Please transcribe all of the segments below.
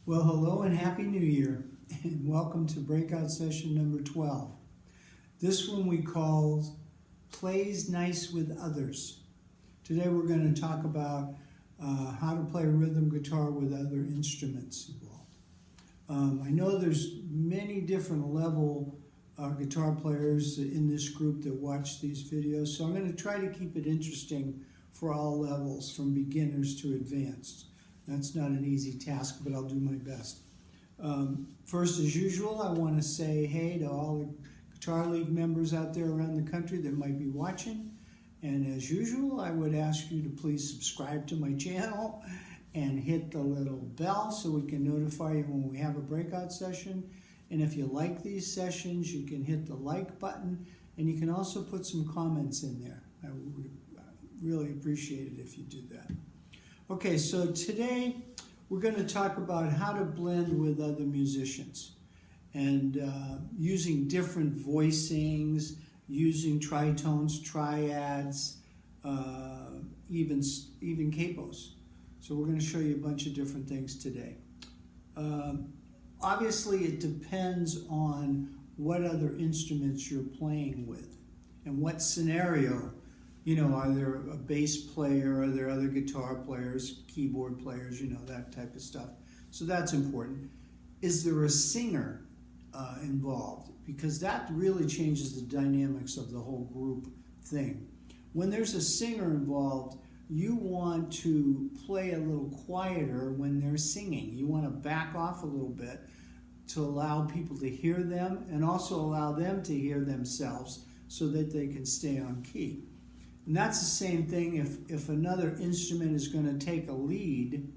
Well, hello and Happy New Year, and welcome to Breakout session number 12. This one we call Plays Nice with Others. Today we're going to talk about how to play rhythm guitar with other instruments involved. I know there's many different level guitar players in this group that watch these videos, so I'm going to try to keep it interesting for all levels, from beginners to advanced. That's not an easy task, but I'll do my best. First, as usual, I want to say hey to all the Guitar League members out there around the country that might be watching. And as usual, I would ask you to please subscribe to my channel and hit the little bell so we can notify you when we have a breakout session. And if you like these sessions, you can hit the like button, and you can also put some comments in there. I would really appreciate it if you do that. Okay, so today we're going to talk about how to blend with other musicians and using different voicings, using tritones, triads, even capos. So we're going to show you a bunch of different things today. Obviously, it depends on what other instruments you're playing with and what scenario. You know, are there a bass player, are there other guitar players, keyboard players, you know, that type of stuff. So that's important. Is there a singer involved? Because that really changes the dynamics of the whole group thing. When there's a singer involved, you want to play a little quieter when they're singing. You want to back off a little bit to allow people to hear them and also allow them to hear themselves so that they can stay on key. And that's the same thing if another instrument is going to take a lead,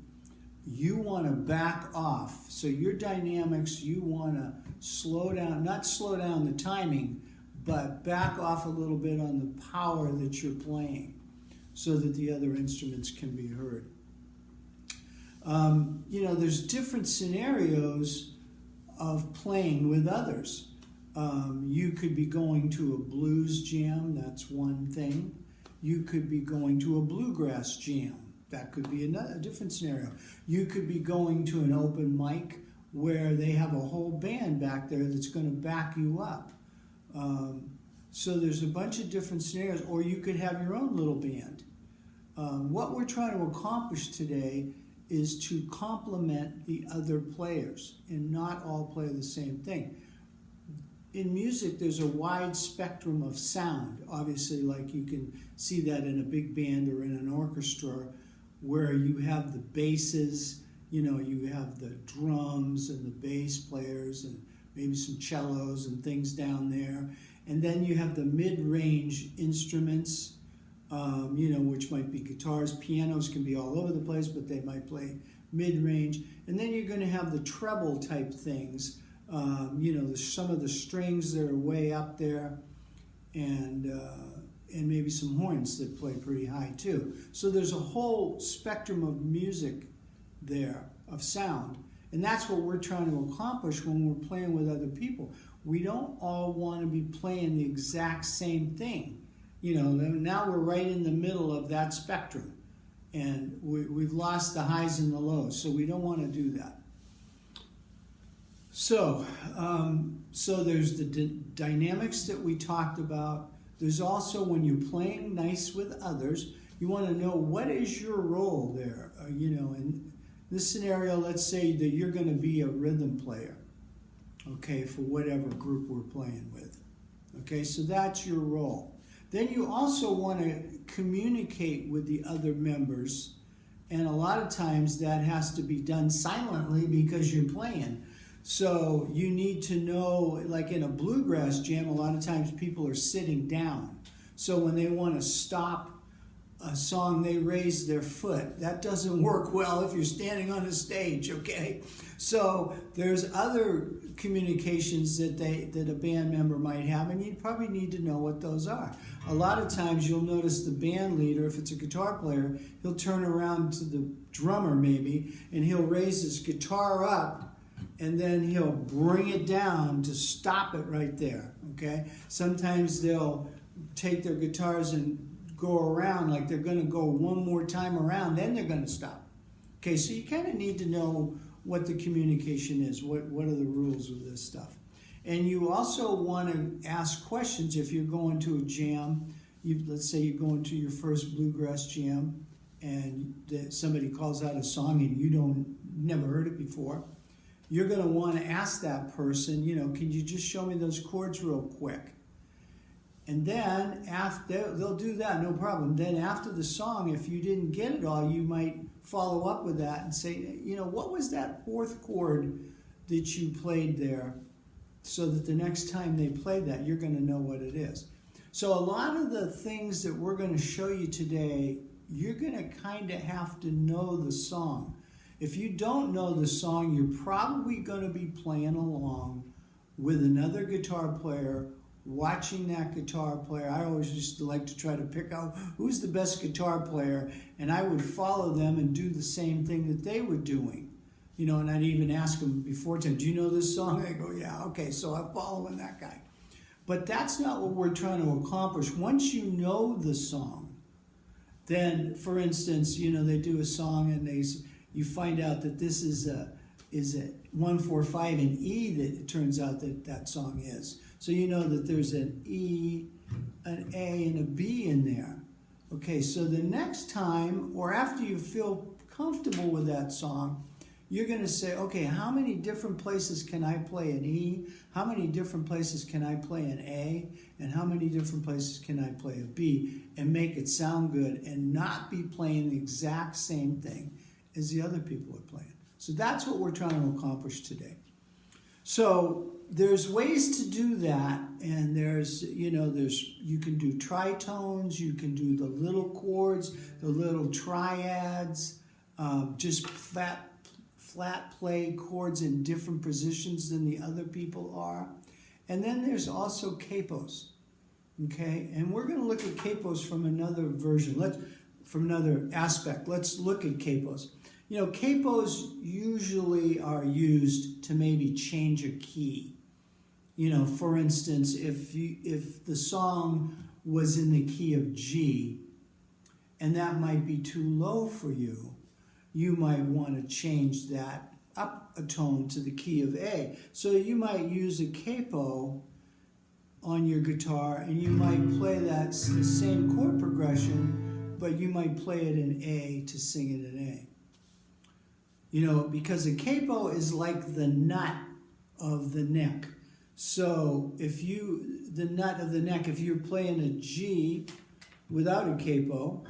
you want to back off. So your dynamics, you want to slow down, not slow down the timing, but back off a little bit on the power that you're playing so that the other instruments can be heard. You know, there's different scenarios of playing with others. You could be going to a blues jam, that's one thing. You could be going to a bluegrass jam. That could be a different scenario. You could be going to an open mic where they have a whole band back there that's going to back you up. So there's a bunch of different scenarios, or you could have your own little band. What we're trying to accomplish today is to complement the other players and not all play the same thing. In music, there's a wide spectrum of sound. Obviously, like you can see that in a big band or in an orchestra where you have the basses, you know, you have the drums and the bass players and maybe some cellos and things down there. And then you have the mid-range instruments, you know, which might be guitars. Pianos can be all over the place, but they might play mid-range. And then you're going to have the treble type things. You know, some of the strings that are way up there, and maybe some horns that play pretty high too. So there's a whole spectrum of music there, of sound, and that's what we're trying to accomplish when we're playing with other people. We don't all want to be playing the exact same thing. You know, now we're right in the middle of that spectrum, and we've lost the highs and the lows, so we don't want to do that. So there's the dynamics that we talked about. There's also when you're playing nice with others, you want to know what is your role there. You know, in this scenario, let's say that you're going to be a rhythm player, okay, for whatever group we're playing with. Okay, so that's your role. Then you also want to communicate with the other members, and a lot of times that has to be done silently because you're playing. So you need to know, like in a bluegrass jam, a lot of times people are sitting down. So when they want to stop a song, they raise their foot. That doesn't work well if you're standing on a stage, okay? So there's other communications that a band member might have, and you probably need to know what those are. A lot of times you'll notice the band leader, if it's a guitar player, he'll turn around to the drummer maybe, and he'll raise his guitar up, and then he'll bring it down to stop it right there, okay? Sometimes they'll take their guitars and go around, like they're going to go one more time around, then they're going to stop. Okay, so you kind of need to know what the communication is, what are the rules of this stuff. And you also want to ask questions if you're going to a jam. Let's say you're going to your first bluegrass jam, and somebody calls out a song and you never heard it before. You're going to want to ask that person, can you just show me those chords real quick? And then they'll do that, no problem. Then after the song, if you didn't get it all, you might follow up with that and say, what was that fourth chord that you played there? So that the next time they play that, you're going to know what it is. So a lot of the things that we're going to show you today, you're going to kind of have to know the song. If you don't know the song, you're probably going to be playing along with another guitar player, watching that guitar player. I always used to like to try to pick out who's the best guitar player, and I would follow them and do the same thing that they were doing. And I'd even ask them before time, do you know this song? They go, yeah, okay, so I'm following that guy. But that's not what we're trying to accomplish. Once you know the song, then, for instance, they do a song and you find out that this is a 1-4-5 in E that it turns out that song is. So you know that there's an E, an A, and a B in there. Okay, so the next time, or after you feel comfortable with that song, you're going to say, okay, how many different places can I play an E? How many different places can I play an A? And how many different places can I play a B? And make it sound good and not be playing the exact same thing as the other people are playing. So that's what we're trying to accomplish today. So there's ways to do that, and you can do tritones, you can do the little chords, the little triads, just flat play chords in different positions than the other people are. And then there's also capos, okay? And we're going to look at capos from another version, from another aspect. Let's look at capos. Capos usually are used to maybe change a key. For instance, if the song was in the key of G, and that might be too low for you, you might want to change that up a tone to the key of A. So you might use a capo on your guitar, and you might play the same chord progression, but you might play it in A to sing it in A. Because a capo is like the nut of the neck. So the nut of the neck, if you're playing a G without a capo,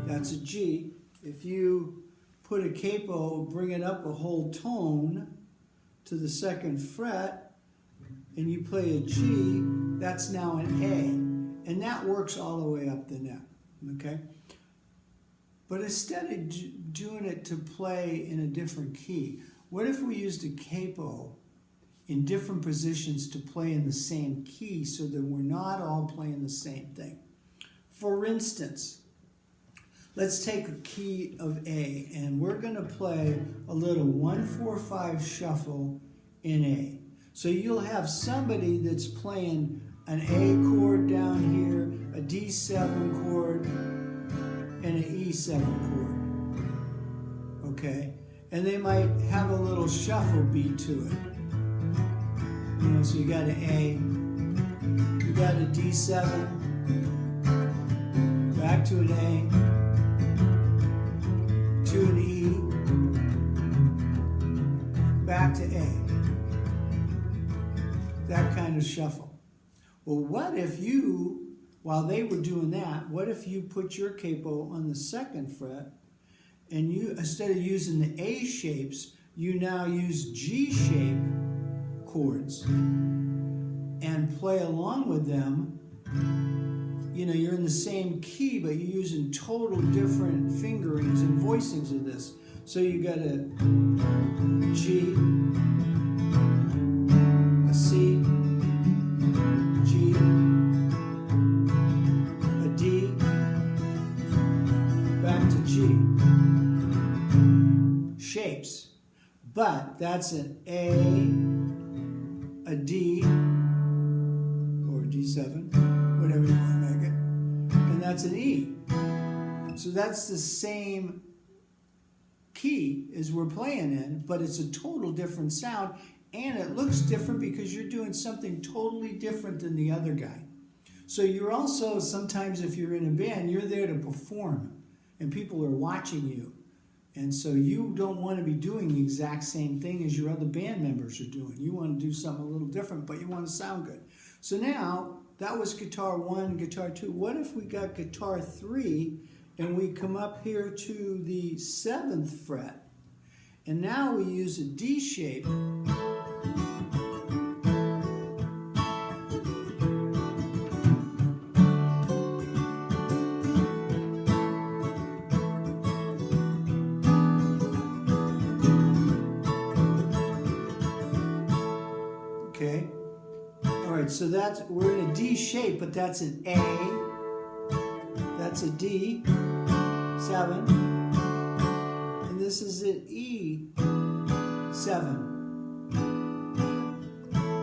that's a G. If you put a capo, bring it up a whole tone to the second fret, and you play a G, that's now an A. And that works all the way up the neck, okay? But instead of doing it to play in a different key, what if we used a capo in different positions to play in the same key so that we're not all playing the same thing? For instance, let's take a key of A, and we're going to play a little 1-4-5 shuffle in A. So you'll have somebody that's playing an A chord down here, a D7 chord, and an E7 chord. Okay? And they might have a little shuffle beat to it. So you got an A, you got a D7, back to an A, to an E, back to A. That kind of shuffle. Well, what if you, while they were doing that, what if you put your capo on the second fret, and you, instead of using the A shapes, you now use G shape chords and play along with them. You're in the same key, but you're using total different fingerings and voicings of this. So you got a G, a C, G, a D, back to G. Shapes. But that's an A D, or D7, whatever you want to make it. And that's an E. So that's the same key as we're playing in, but it's a total different sound, and it looks different because you're doing something totally different than the other guy. So you're also, sometimes if you're in a band, you're there to perform, and people are watching you. And so you don't want to be doing the exact same thing as your other band members are doing. You want to do something a little different, but you want to sound good. So now, that was guitar 1, guitar 2. What if we got guitar 3, and we come up here to the 7th fret, and now we use a D shape. Okay, all right, so we're in a D shape, but that's an A, that's a D, 7, and this is an E, 7.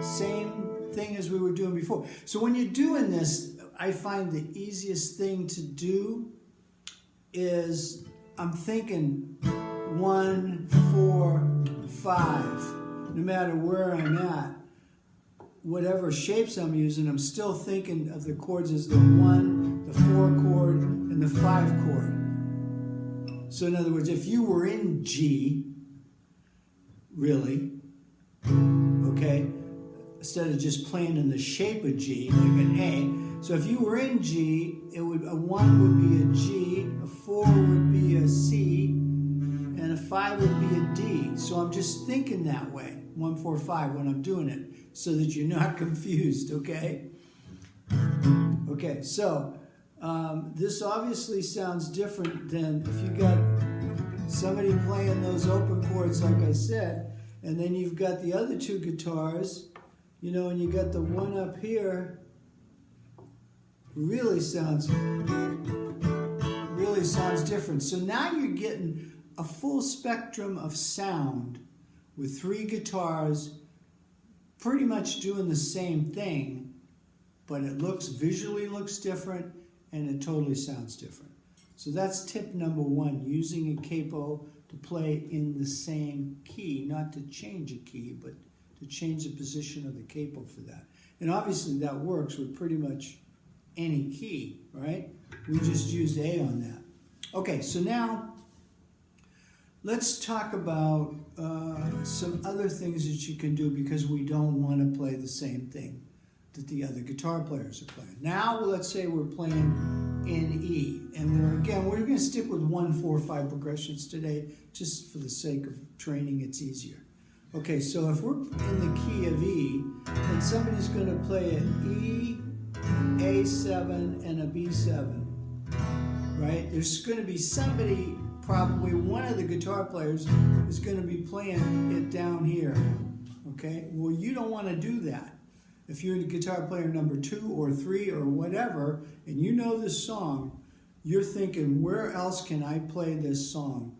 Same thing as we were doing before. So when you're doing this, I find the easiest thing to do is, I'm thinking 1, 4, 5, no matter where I'm at. Whatever shapes I'm using, I'm still thinking of the chords as the 1, the 4 chord, and the 5 chord. So in other words, if you were in G, really, okay, instead of just playing in the shape of G, like an A, so if you were in G, a 1 would be a G, a 4 would be a C, and a 5 would be a D. So I'm just thinking that way, 1, 4, 5, when I'm doing it, so that you're not confused, okay? Okay, so this obviously sounds different than if you got somebody playing those open chords, like I said, and then you've got the other 2 guitars, you know, and you got the one up here, really sounds different. So now you're getting a full spectrum of sound with 3 guitars pretty much doing the same thing, but it visually looks different, and it totally sounds different. So that's tip number 1, using a capo to play in the same key, not to change a key, but to change the position of the capo for that. And obviously that works with pretty much any key, right? We just used A on that. Okay, so now let's talk about some other things that you can do, because we don't want to play the same thing that the other guitar players are playing. Now, let's say we're playing in E, and we're going to stick with 1, 4, 5 progressions today, just for the sake of training. It's easier. Okay, so if we're in the key of E, then somebody's going to play an E, A7, and a B7, right? There's going to be somebody, probably one of the guitar players, is going to be playing it down here, okay? Well, you don't want to do that. If you're the guitar player number 2 or 3 or whatever, and you know this song, you're thinking, where else can I play this song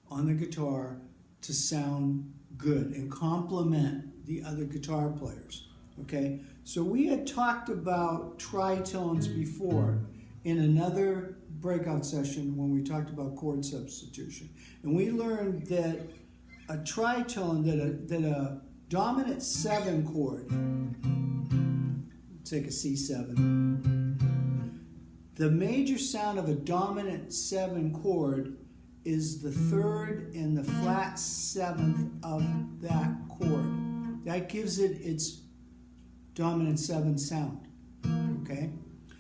on the guitar to sound good and complement the other guitar players, okay? So we had talked about tritones before in another breakout session when we talked about chord substitution. And we learned that a tritone, that a dominant 7 chord, take a C7, the major sound of a dominant 7 chord is the 3rd and the flat 7th of that chord. That gives it its dominant 7 sound, okay?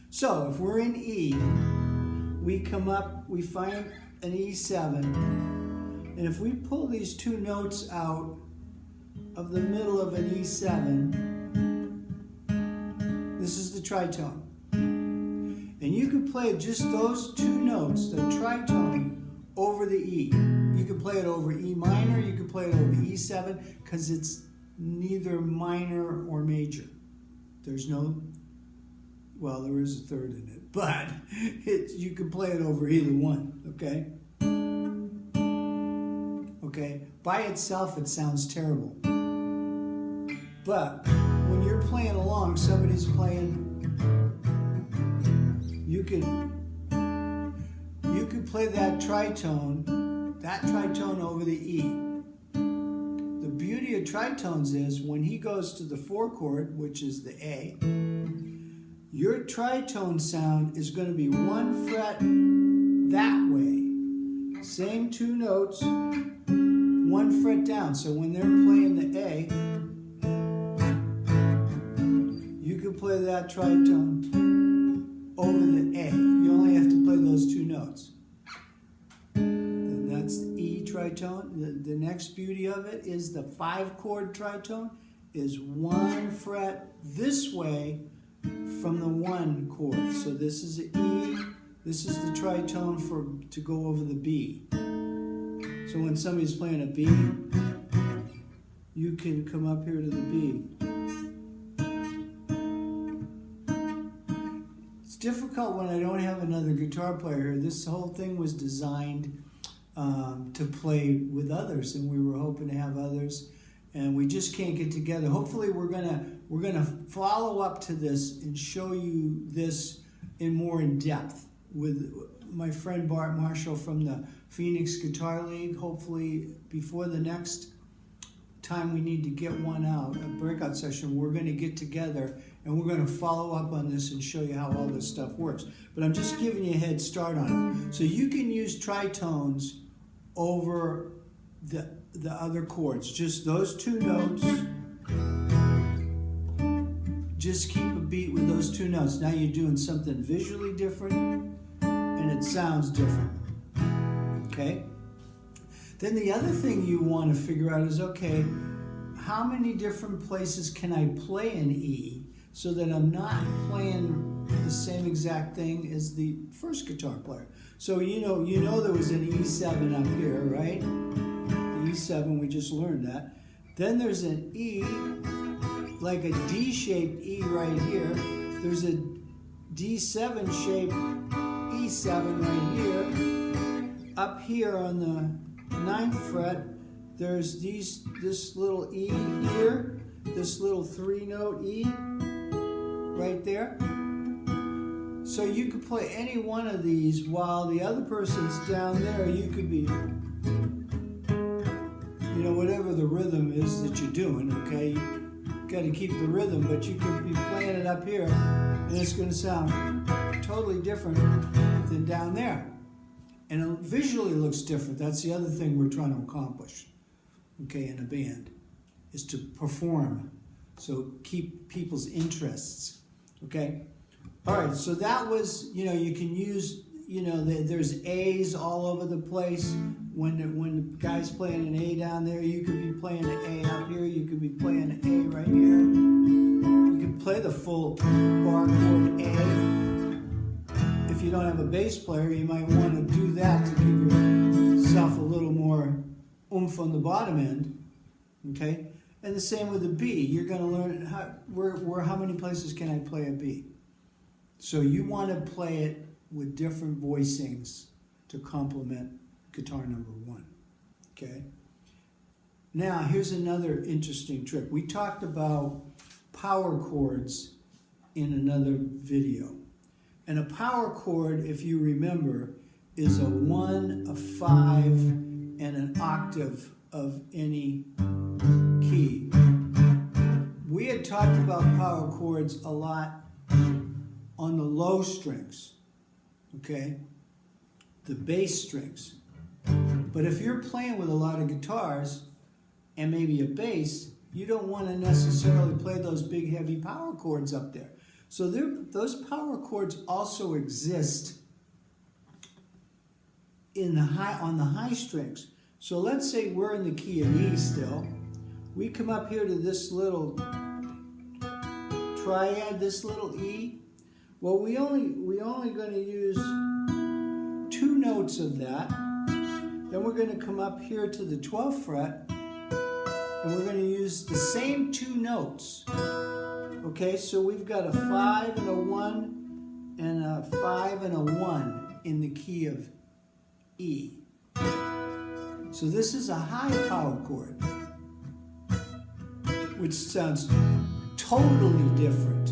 So if we're in E, we come up, we find an E7, and if we pull these 2 notes out of the middle of an E7, this is the tritone. And you can play just those 2 notes, the tritone, over the E. You can play it over E minor, you can play it over E7, because it's neither minor or major. There's no, well, there is a 3rd in it, but you can play it over either one, okay? Okay, by itself it sounds terrible. But when you're playing along, somebody's playing, you could play that tritone, that tritone over the E. The beauty of tritones is when he goes to the 4 chord, which is the A, your tritone sound is going to be 1 fret that way. Same 2 notes, 1 fret down. So when they're playing the A, you can play that tritone over the A. You only have to play those 2 notes. And that's the E tritone. The next beauty of it is the 5 chord tritone is 1 fret this way from the 1 chord. So this is the E, this is the tritone to go over the B. So when somebody's playing a B, you can come up here to the B. It's difficult when I don't have another guitar player here. This whole thing was designed to play with others, and we were hoping to have others, and we just can't get together. Hopefully we're gonna follow up to this and show you this more in depth with my friend Bart Marshall from the Phoenix Guitar League. Hopefully before the next time we need to get one out, a breakout session, we're going to get together and we're going to follow up on this and show you how all this stuff works. But I'm just giving you a head start on it. So you can use tritones over the other chords, just those 2 notes. Just keep a beat with those 2 notes. Now you're doing something visually different and it sounds different. Okay? Then the other thing you want to figure out is, okay, how many different places can I play an E so that I'm not playing the same exact thing as the first guitar player? So you know there was an E7 up here, right? The E7, we just learned that. Then there's an E, like a D-shaped E right here. There's a D7 shaped E7 right here. Up here on the 9th fret, there's this little E here, this little 3-note E right there. So you could play any one of these while the other person's down there. You could be, whatever the rhythm is that you're doing, okay? You got to keep the rhythm, but you could be playing it up here, and it's going to sound totally different than down there. And it visually looks different. That's the other thing we're trying to accomplish, okay, in a band, is to perform. So keep people's interests, okay? All right, so that was, you can use, there's A's all over the place. When the guy's playing an A down there, you could be playing an A up here. You could be playing an A right here. You can play the full bar chord A. If you don't have a bass player, you might want to do that to give yourself a little more oomph on the bottom end, okay? And the same with the B. You're going to learn how many places can I play a B. So you want to play it with different voicings to complement guitar number 1, okay? Now, here's another interesting trick. We talked about power chords in another video. And a power chord, if you remember, is a 1, a 5, and an octave of any key. We had talked about power chords a lot on the low strings, okay? The bass strings. But if you're playing with a lot of guitars and maybe a bass, you don't want to necessarily play those big heavy power chords up there. So those power chords also exist on the high strings. So let's say we're in the key of E still. We come up here to this little triad, this little E. Well, we only going to use 2 notes of that. Then we're going to come up here to the 12th fret, and we're going to use the same 2 notes. Okay, so we've got a 5 and a 1, and a 5 and a 1 in the key of E. So this is a high power chord, which sounds totally different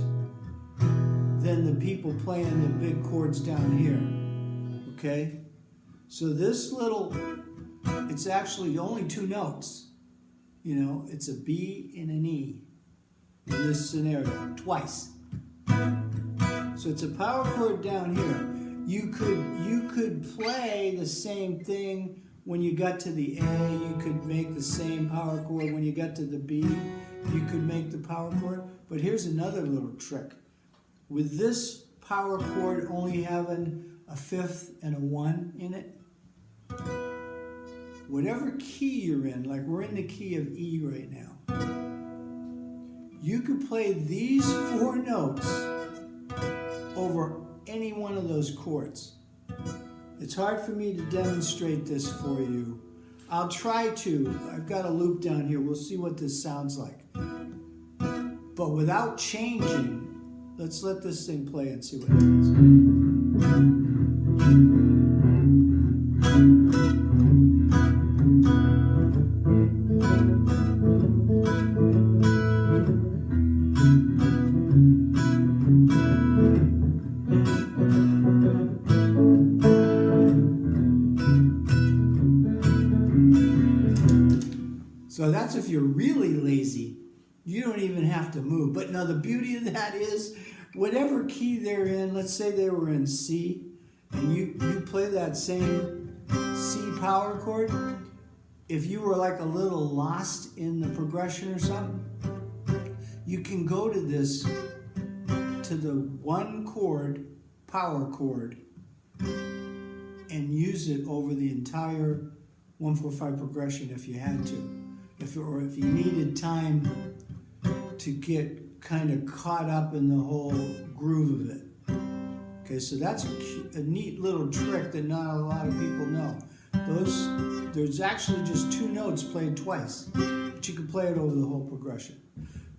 than the people playing the big chords down here. Okay? So this little it's actually only 2 notes. You know, it's a B and an E in this scenario, twice. So it's a power chord down here. You could play the same thing when you got to the A. You could make the same power chord when you got to the B. You could make the power chord. But here's another little trick. With this power chord only having a 5th and a 1 in it, whatever key you're in, like we're in the key of E right now, you could play these 4 notes over any one of those chords. It's hard for me to demonstrate this for you. I'll try to. I've got a loop down here. We'll see what this sounds like. But without changing, let's let this thing play and see what happens. So that's if you're really lazy. You don't even have to move. But now the beauty of that is, whatever key they're in, let's say they were in C, and you play that same C power chord, if you were like a little lost in the progression or something, you can go to this, to the 1 chord, power chord, and use it over the entire 1-4-5 progression if you had to. If you needed time to get kind of caught up in the whole groove of it. Okay, so that's a neat little trick that not a lot of people know. There's actually just 2 notes played twice, but you can play it over the whole progression.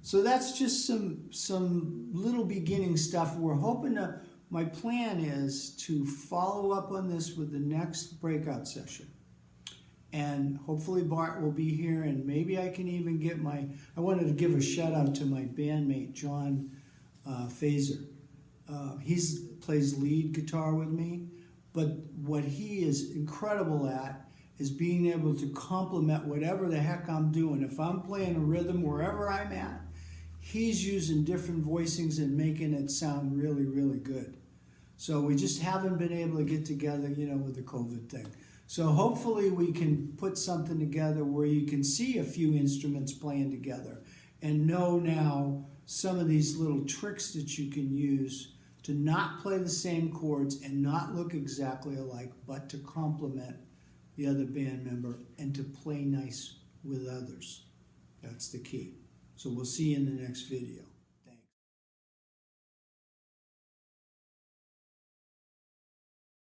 So that's just some little beginning stuff. We're hoping to, my plan is to follow up on this with the next breakout session. And hopefully Bart will be here, and maybe I can even get I wanted to give a shout out to my bandmate, John Fazer. He plays lead guitar with me, but what he is incredible at is being able to complement whatever the heck I'm doing. If I'm playing a rhythm wherever I'm at, he's using different voicings and making it sound really, really good. So we just haven't been able to get together, you know, with the COVID thing. So hopefully we can put something together where you can see a few instruments playing together and know now some of these little tricks that you can use to not play the same chords and not look exactly alike, but to complement the other band member and to play nice with others. That's the key. So we'll see you in the next video.